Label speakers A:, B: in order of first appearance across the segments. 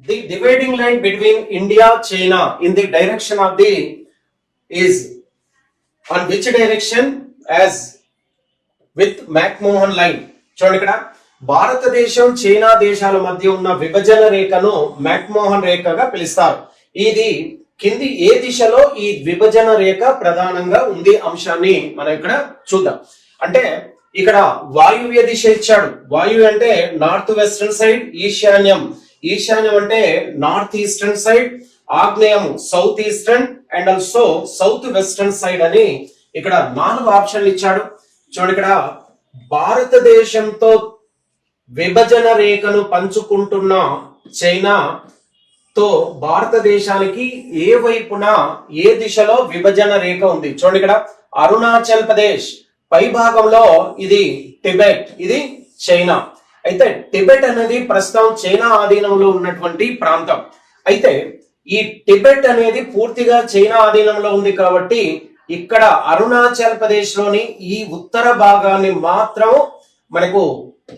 A: the dividing line between India China in the direction of the is on which direction as with McMahon line. చూడండి ఇక్కడ భారతదేశం China దేశాల మధ్య ఉన్న విభజన రేఖను మ్యాక్మోహన్ రేఖగా పిలుస్తారు. ఇది కింది ఏ దిశలో ఈ విభజన రేఖ ప్రధానంగా ఉంది అంశాన్ని మనం ఇక్కడ చూద్దాం. అంటే ఇక్కడ వాయువ్య దిశ ఇచ్చాడు. వాయువ్య అంటే నార్త్ వెస్టర్న్ సైడ్, ఈశాన్యం అంటే నార్త్ ఈస్టర్న్ సైడ్, ఆగ్నేయం south eastern and also south western side అని ఇక్కడ 4 ఆప్షన్లు ఇచ్చాడు. చూడండి ఇక్కడ భారతదేశంతో విభజన రేఖను పంచుకుంటున్న చైనా తో భారతదేశానికి ఏ వైపున ఏ దిశలో విభజన రేఖ ఉంది. చూడండి ఇక్కడ అరుణాచల్ ప్రదేశ్ పై భాగంలో ఇది టిబెట్, ఇది చైనా. అయితే టిబెట్ అనేది ప్రస్తుతం చైనా ఆధీనంలో ఉన్నటువంటి ప్రాంతం. అయితే ఈ టిబెట్ అనేది పూర్తిగా చైనా ఆధీనంలో ఉంది కాబట్టి ఇక్కడ అరుణాచల్ ప్రదేశ్ లోని ఈ ఉత్తర భాగాన్ని మాత్రం మనకు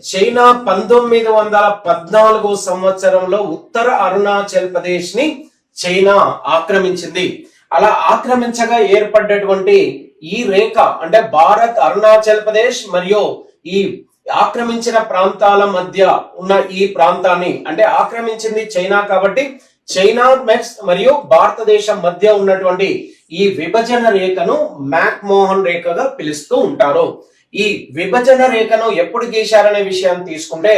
A: చైనా 1914 సంవత్సరంలో ఉత్తర అరుణాచల్ ప్రదేశ్ ని చైనా ఆక్రమించింది. అలా ఆక్రమించగా ఏర్పడ్డటువంటి ఈ రేఖ అంటే భారత్ అరుణాచల్ ప్రదేశ్ మరియు ఈ ఆక్రమించిన ప్రాంతాల మధ్య ఉన్న ఈ ప్రాంతాన్ని అంటే ఆక్రమించింది చైనా కాబట్టి చైనా మరియు భారతదేశం మధ్య ఉన్నటువంటి ఈ విభజన రేఖను మ్యాక్మోహన్ రేఖగా పిలుస్తూ ఉంటారు. ఈ విభజన రేఖను ఎప్పుడు గీశారనే విషయాన్ని తీసుకుంటే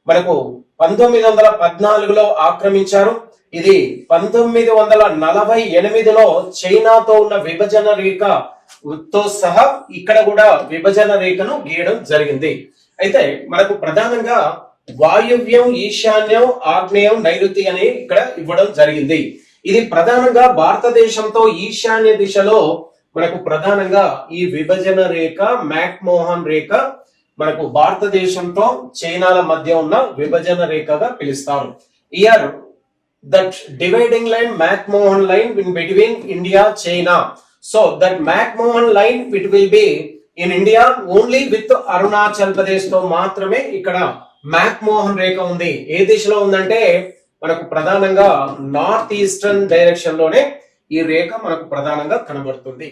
A: మనకు 1914లో ఆక్రమించారు. ఇది 1948లో చైనాతో ఉన్న విభజన రేఖతో సహా ఇక్కడ కూడా విభజన రేఖను గీయడం జరిగింది. అయితే మనకు ప్రధానంగా వాయువ్యం, ఈశాన్యం, ఆగ్నేయం, నైరుతి అని ఇక్కడ ఇవ్వడం జరిగింది. ఇది ప్రధానంగా భారతదేశంతో ఈశాన్య దిశలో మనకు ప్రధానంగా ఈ విభజన రేఖ మ్యాక్మోహన్ రేఖ మనకు భారతదేశంతో చైనాల మధ్య ఉన్న విభజన రేఖగా పిలుస్తారు. Year that dividing line McMahon line in between India China. So that McMahon line it will be in India only with Arunachal Pradesh తో మాత్రమే ఇక్కడ మ్యాక్మోహన్ రేఖ ఉంది. ఏ దిశలో ఉందంటే మనకు ప్రధానంగా నార్త్ ఈస్టర్న్ డైరెక్షన్ లోనే ఈ రేఖ మనకు ప్రధానంగా కనబడుతుంది.